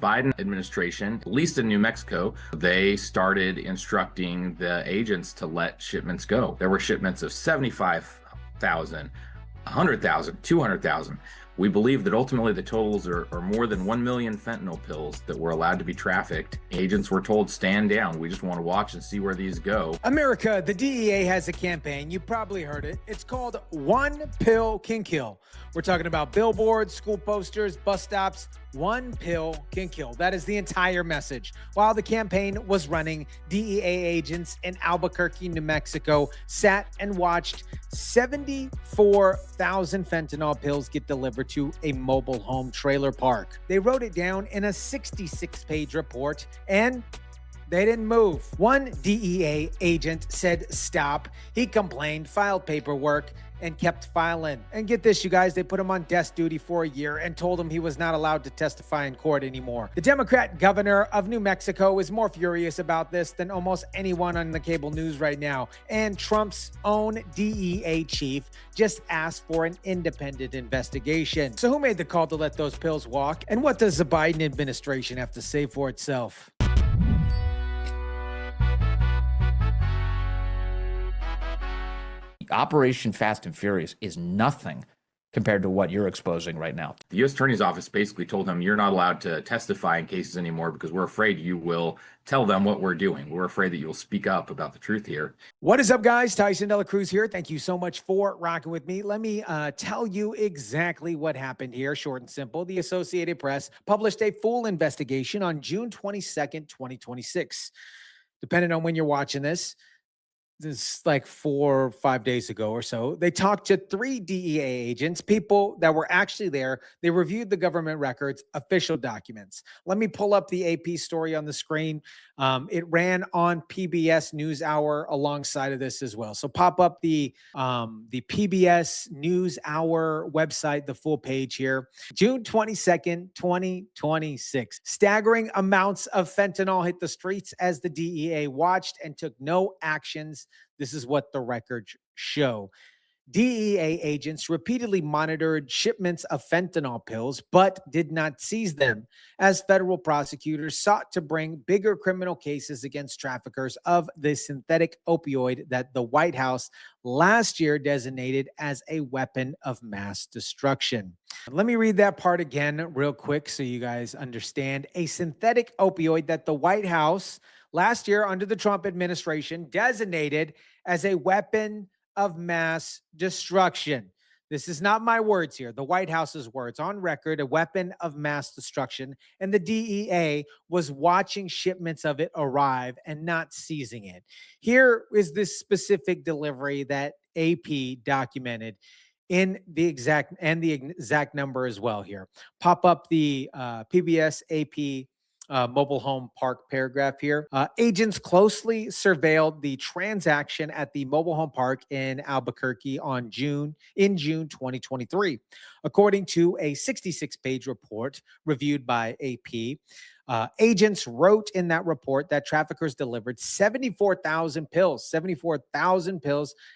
Biden administration, at least in New Mexico, they started instructing the agents to let shipments go. There were shipments of 75,000, 100,000, 200,000. We believe that ultimately the totals are more than 1 million fentanyl pills that were allowed to be trafficked. Agents were told, stand down. We just want to watch and see where these go. America, the DEA has a campaign. You probably heard it. It's called One Pill Can Kill. We're talking about billboards, school posters, bus stops. One pill can kill. That is the entire message. While the campaign was running, DEA agents in Albuquerque, New Mexico, sat and watched 74,000 fentanyl pills get delivered to a mobile home trailer park. They wrote it down in a 66-page report, and they didn't move. One DEA agent said stop. He complained, filed paperwork, and kept filing. And get this, you guys, they put him on desk duty for a year and told him he was not allowed to testify in court anymore. The Democrat governor of New Mexico is more furious about this than almost anyone on the cable news right now. And Trump's own DEA chief just asked for an independent investigation. So who made the call to let those pills walk? And what does the Biden administration have to say for itself? Operation Fast and Furious is nothing compared to what you're exposing right now. The U.S. Attorney's Office basically told him, you're not allowed to testify in cases anymore because we're afraid you will tell them what we're doing. We're afraid that you'll speak up about the truth here. What is up, guys? Tyson, DeLaCruz here. Thank you so much for rocking with me. Let me tell you exactly what happened here, short and simple. The Associated Press published a full investigation on June 22nd, 2026. Depending on when you're watching this is like 4 or 5 days ago or so. They talked to 3 DEA agents, people that were actually there. They reviewed the government records, official documents. Let me pull up the AP story on the screen. It ran on PBS NewsHour alongside of this as well. So pop up the PBS NewsHour website, the full page here. June 22nd, 2026. Staggering amounts of fentanyl hit the streets as the DEA watched and took no actions. This is what the records show. DEA agents repeatedly monitored shipments of fentanyl pills, but did not seize them, as federal prosecutors sought to bring bigger criminal cases against traffickers of the synthetic opioid that the White House last year designated as a weapon of mass destruction. Let me read that part again real quick so you guys understand. A synthetic opioid that the White House last year under the Trump administration designated as a weapon of mass destruction. This is not my words here. The White House's words on record, a weapon of mass destruction. And the DEA was watching shipments of it arrive and not seizing it. Here is this specific delivery that AP documented in the exact number as well here. Pop up the PBS AP mobile home park paragraph here. Agents closely surveilled the transaction at the mobile home park in Albuquerque in June 2023. According to a 66-page report reviewed by AP, agents wrote in that report that traffickers delivered 74,000 pills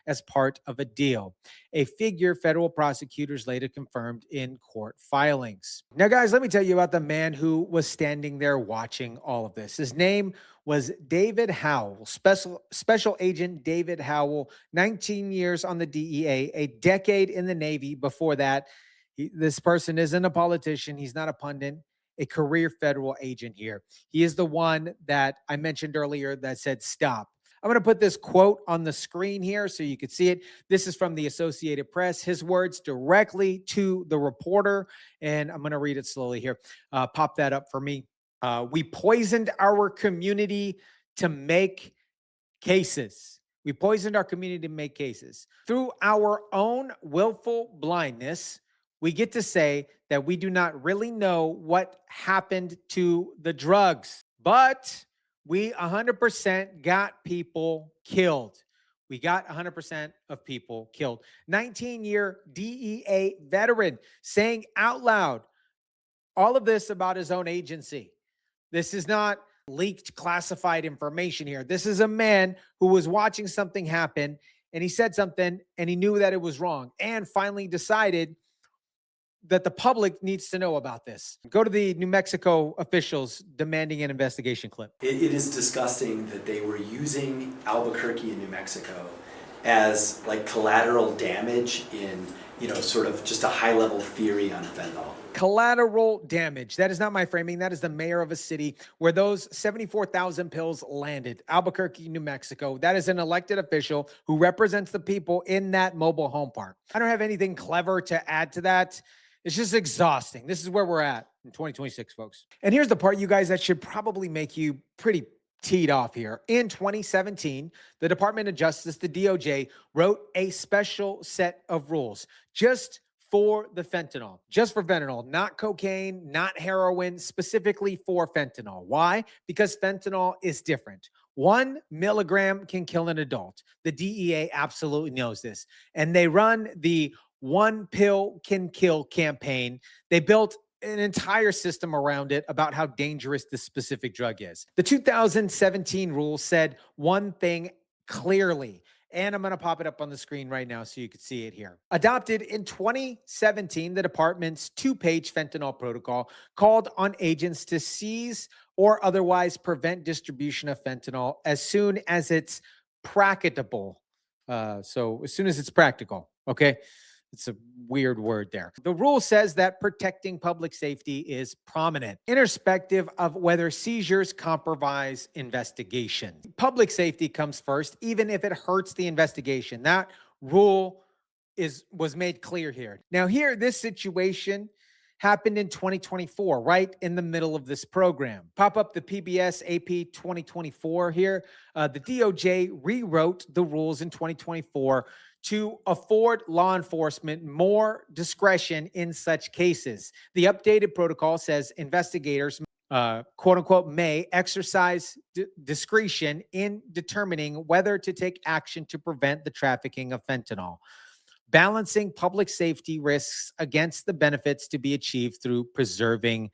as part of a deal, a figure federal prosecutors later confirmed in court filings. Now, guys, let me tell you about the man who was standing there watching all of this. His name was David Howell, Special Agent David Howell, 19 years on the DEA, a decade in the Navy. Before that, this person isn't a politician. He's not a pundit. A career federal agent here. He is the one that I mentioned earlier that said stop. I'm going to put this quote on the screen here so you can see it. This is from the Associated Press. His words directly to the reporter, and I'm going to read it slowly here. Pop that up for me. We poisoned our community to make cases. We poisoned our community to make cases. Through our own willful blindness, we get to say that we do not really know what happened to the drugs, but we 100% got people killed. We got 100% of people killed. 19-year DEA veteran saying out loud all of this about his own agency. This is not leaked classified information here. This is a man who was watching something happen, and he said something, and he knew that it was wrong, and finally decided that the public needs to know about this. Go to the New Mexico officials demanding an investigation clip. It is disgusting that they were using Albuquerque in New Mexico as like collateral damage in, sort of just a high-level theory on fentanyl. Collateral damage. That is not my framing. That is the mayor of a city where those 74,000 pills landed. Albuquerque, New Mexico. That is an elected official who represents the people in that mobile home park. I don't have anything clever to add to that. It's just exhausting. This is where we're at in 2026, folks. And here's the part, you guys, that should probably make you pretty teed off here. In 2017, the Department of Justice, the DOJ, wrote a special set of rules just for the fentanyl, just for fentanyl, not cocaine, not heroin, specifically for fentanyl. Why? Because fentanyl is different. 1 milligram can kill an adult. The DEA absolutely knows this. And they run the 1 pill can kill campaign. They built an entire system around it about how dangerous this specific drug is. The 2017 rule said one thing clearly, and I'm going to pop it up on the screen right now so you can see it here. Adopted in 2017, the department's 2-page fentanyl protocol called on agents to seize or otherwise prevent distribution of fentanyl as soon as it's practicable. So as soon as it's practical, okay? It's a weird word there. The rule says that protecting public safety is prominent, irrespective of whether seizures compromise investigation. Public safety comes first, even if it hurts the investigation. That rule was made clear here. Now here, this situation happened in 2024, right in the middle of this program. Pop up the PBS AP 2024 here. The DOJ rewrote the rules in 2024 to afford law enforcement more discretion in such cases. The updated protocol says investigators, quote unquote, may exercise discretion in determining whether to take action to prevent the trafficking of fentanyl, balancing public safety risks against the benefits to be achieved through preserving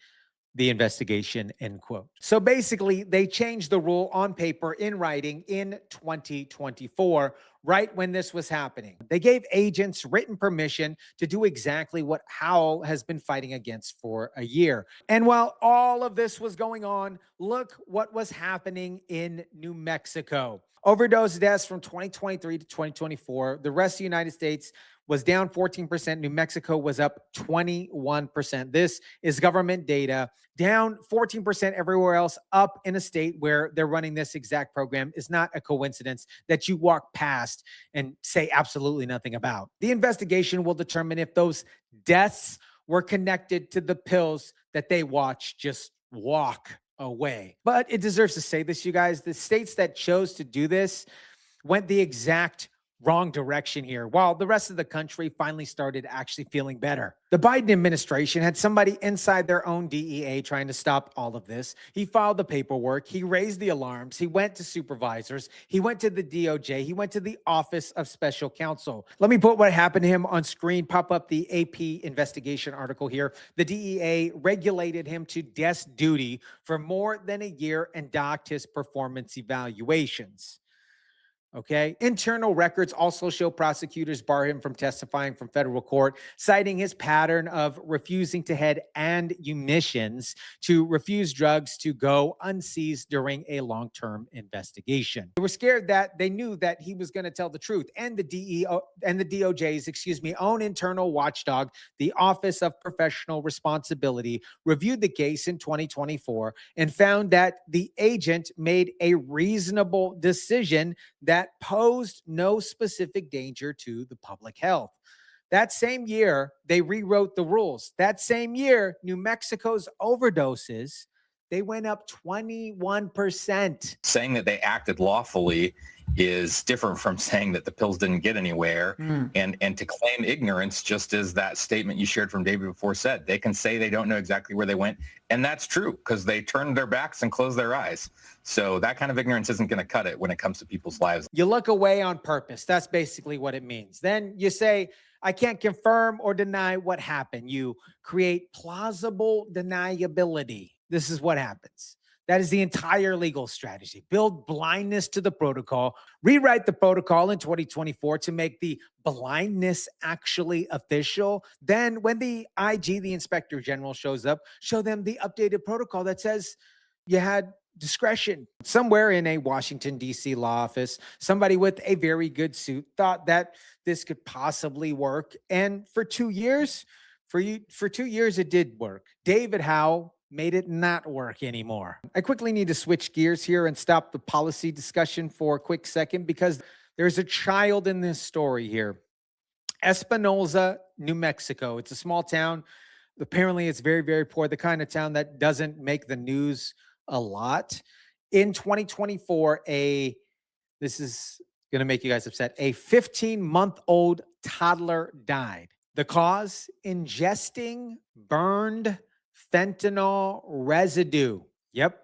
the investigation, end quote. So basically, they changed the rule on paper in writing in 2024, right when this was happening. They gave agents written permission to do exactly what Howell has been fighting against for a year. And while all of this was going on, look what was happening in New Mexico. Overdose deaths from 2023 to 2024. The rest of the United States was down 14%. New Mexico was up 21%. This is government data. Down 14% everywhere else, up in a state where they're running this exact program is not a coincidence that you walk past and say absolutely nothing about. The investigation will determine if those deaths were connected to the pills that they watch just walk away. But it deserves to say this, you guys. The states that chose to do this went the exact wrong direction here, while the rest of the country finally started actually feeling better. The Biden administration had somebody inside their own DEA trying to stop all of this. He filed the paperwork. He raised the alarms. He went to supervisors. He went to the DOJ. He went to the Office of Special Counsel. Let me put what happened to him on screen. Pop up the AP investigation article here. The DEA regulated him to desk duty for more than a year and docked his performance evaluations. Okay. Internal records also show prosecutors bar him from testifying from federal court, citing his pattern of refusing to head ammunitions to refuse drugs to go unseized during a long-term investigation. They were scared that they knew that he was going to tell the truth. And the DOJ's, own internal watchdog, the Office of Professional Responsibility, reviewed the case in 2024 and found that the agent made a reasonable decision that posed no specific danger to the public health. That same year, they rewrote the rules. That same year, New Mexico's overdoses, they went up 21%. Saying that they acted lawfully is different from saying that the pills didn't get anywhere. And to claim ignorance, just as that statement you shared from David before said, they can say they don't know exactly where they went. And that's true because they turned their backs and closed their eyes. So that kind of ignorance isn't going to cut it when it comes to people's lives. You look away on purpose. That's basically what it means. Then you say, I can't confirm or deny what happened. You create plausible deniability. This is what happens. That is the entire legal strategy. Build blindness to the protocol, rewrite the protocol in 2024 to make the blindness actually official. Then when the IG, the inspector general, shows up, show them the updated protocol that says you had discretion. Somewhere in a Washington, D.C. law office, somebody with a very good suit thought that this could possibly work. And for 2 years, for 2 years, it did work. David Howell made it not work anymore. I quickly need to switch gears here and stop the policy discussion for a quick second because there's a child in this story here. Espanola, New Mexico. It's a small town. Apparently, it's very, very poor, the kind of town that doesn't make the news a lot. In 2024, this is going to make you guys upset, a 15-month-old toddler died. The cause? Ingesting burned fentanyl residue. Yep.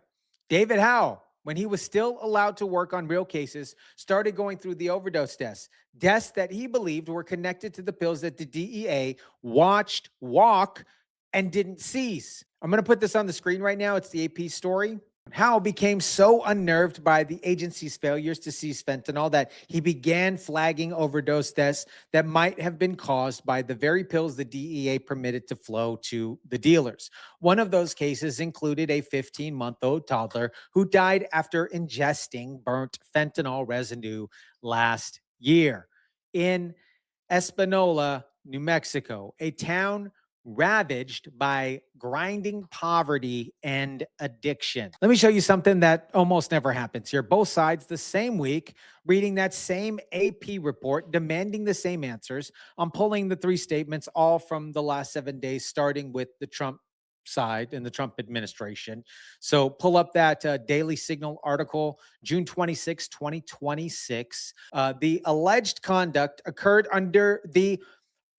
David Howell, when he was still allowed to work on real cases, started going through the overdose deaths that he believed were connected to the pills that the DEA watched walk and didn't seize. I'm going to put this on the screen right now. It's the AP story. Howell became so unnerved by the agency's failures to seize fentanyl that he began flagging overdose deaths that might have been caused by the very pills the DEA permitted to flow to the dealers. One of those cases included a 15-month-old toddler who died after ingesting burnt fentanyl residue last year. In Espanola, New Mexico, a town ravaged by grinding poverty and addiction. Let me show you something that almost never happens here. Both sides the same week, reading that same AP report, demanding the same answers. I'm pulling the three statements all from the last 7 days, starting with the Trump side and the Trump administration. So pull up that Daily Signal article, June 26, 2026. The alleged conduct occurred under the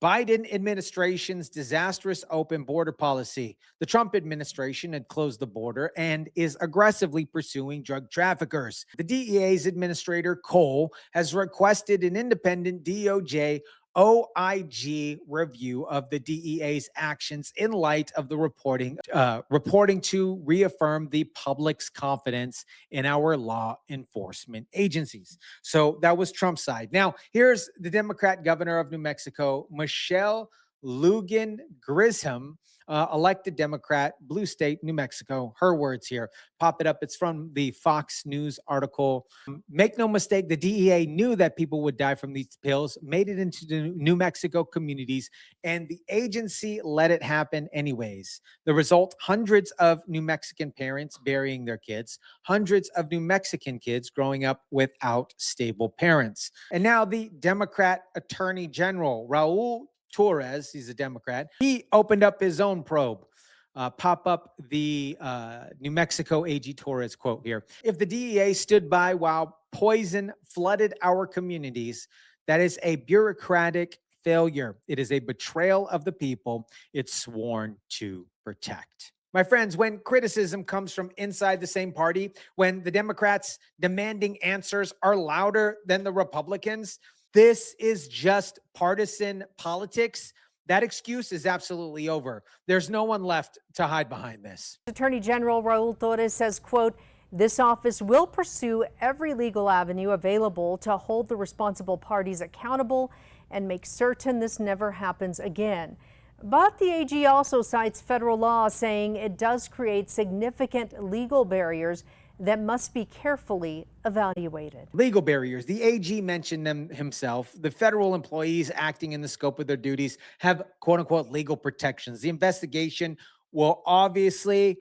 Biden administration's disastrous open border policy. The Trump administration had closed the border and is aggressively pursuing drug traffickers. The DEA's administrator, Cole, has requested an independent DOJ OIG review of the DEA's actions in light of the reporting to reaffirm the public's confidence in our law enforcement agencies. So that was Trump's side. Now, here's the Democrat governor of New Mexico, Michelle Lugan Grisham, elected Democrat, blue state, New Mexico. Her words here. Pop it up. It's from the Fox News article. Make no mistake, the DEA knew that people would die from these pills, made it into the New Mexico communities, and the agency let it happen anyways. The result, hundreds of New Mexican parents burying their kids, hundreds of New Mexican kids growing up without stable parents. And now the Democrat Attorney General, Raul Torres, he's a Democrat, he opened up his own probe. Pop up the New Mexico AG Torres quote here. If the DEA stood by while poison flooded our communities, that is a bureaucratic failure. It is a betrayal of the people it's sworn to protect. My friends, when criticism comes from inside the same party, when the Democrats demanding answers are louder than the Republicans, this is just partisan politics. That excuse is absolutely over. There's no one left to hide behind this. Attorney General Raul Torres says, quote, this office will pursue every legal avenue available to hold the responsible parties accountable and make certain this never happens again. But the AG also cites federal law, saying it does create significant legal barriers that must be carefully evaluated. Legal barriers. The AG mentioned them himself. The federal employees acting in the scope of their duties have quote unquote legal protections. The investigation will obviously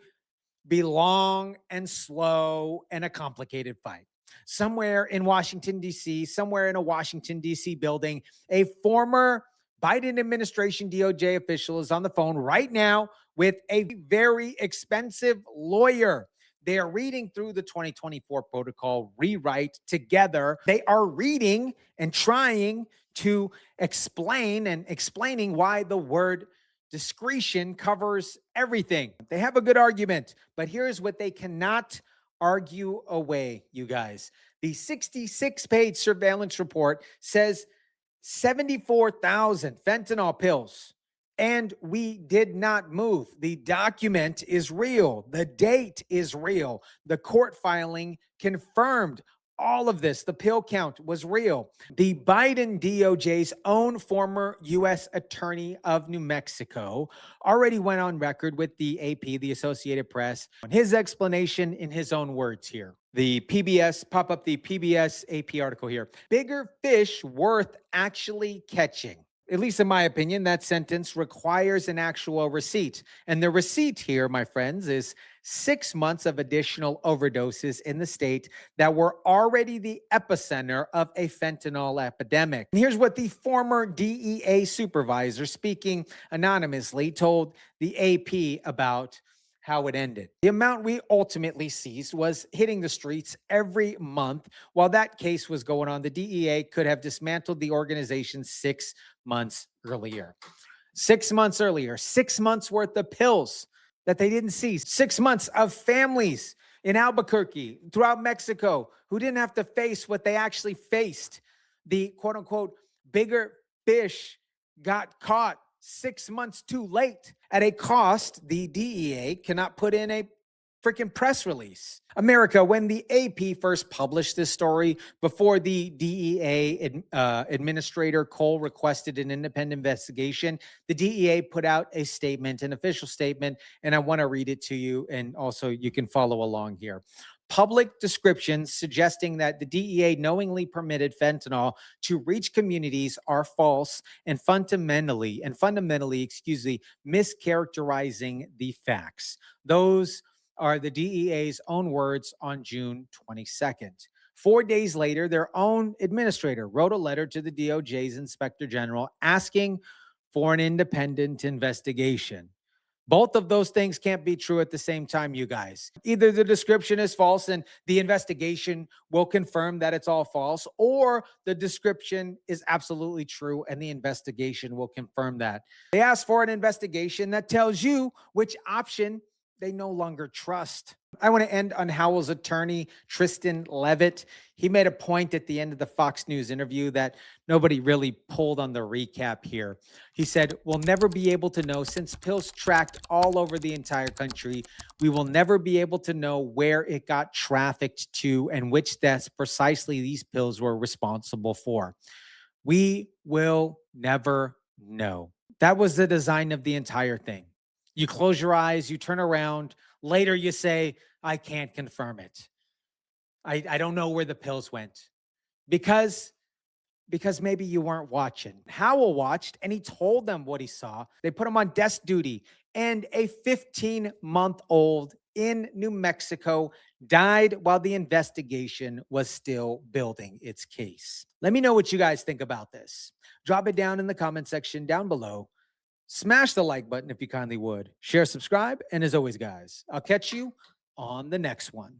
be long and slow and a complicated fight. Somewhere in Washington, D.C., somewhere in a Washington, D.C. building, a former Biden administration DOJ official is on the phone right now with a very expensive lawyer. They are reading through the 2024 protocol rewrite together. They are reading and trying to explaining why the word discretion covers everything. They have a good argument, but here's what they cannot argue away, you guys. The 66-page surveillance report says 74,000 fentanyl pills And we did not move. The document is real. The date is real. The court filing confirmed all of this. The pill count was real. The Biden DOJ's own former U.S. Attorney of New Mexico already went on record with the AP, the Associated Press, on his explanation in his own words here. The PBS, pop up the PBS AP article here. Bigger fish worth actually catching. At least in my opinion, that sentence requires an actual receipt. And the receipt here, my friends, is 6 months of additional overdoses in the state that were already the epicenter of a fentanyl epidemic. And here's what the former DEA supervisor, speaking anonymously, told the AP about how it ended. The amount we ultimately seized was hitting the streets every month. While that case was going on, the DEA could have dismantled the organization 6 months earlier. 6 months earlier, 6 months worth of pills that they didn't seize. 6 months of families in Albuquerque, throughout Mexico, who didn't have to face what they actually faced. The quote unquote bigger fish got caught 6 months too late at a cost the DEA cannot put in a freaking press release. America, when the AP first published this story, before the DEA administrator Cole requested an independent investigation, the DEA put out a statement, an official statement, and I want to read it to you, and also you can follow along here. Public descriptions suggesting that the DEA knowingly permitted fentanyl to reach communities are false and fundamentally, mischaracterizing the facts. Those are the DEA's own words on June 22nd. 4 days later, their own administrator wrote a letter to the DOJ's Inspector General asking for an independent investigation. Both of those things can't be true at the same time, you guys. Either the description is false and the investigation will confirm that it's all false, or the description is absolutely true and the investigation will confirm that. They asked for an investigation that tells you which option they no longer trust. I want to end on Howell's attorney, Tristan Levitt. He made a point at the end of the Fox News interview that nobody really pulled on the recap here. He said, "We'll never be able to know, since pills tracked all over the entire country, we will never be able to know where it got trafficked to and which deaths precisely these pills were responsible for. We will never know." That was the design of the entire thing. You close your eyes, you turn around. Later you say, I can't confirm it. I don't know where the pills went. Because maybe you weren't watching. Howell watched and he told them what he saw. They put him on desk duty, and a 15-month-old in New Mexico died while the investigation was still building its case. Let me know what you guys think about this. Drop it down in the comment section down below. Smash the like button if you kindly would. Share, subscribe, and as always, guys, I'll catch you on the next one.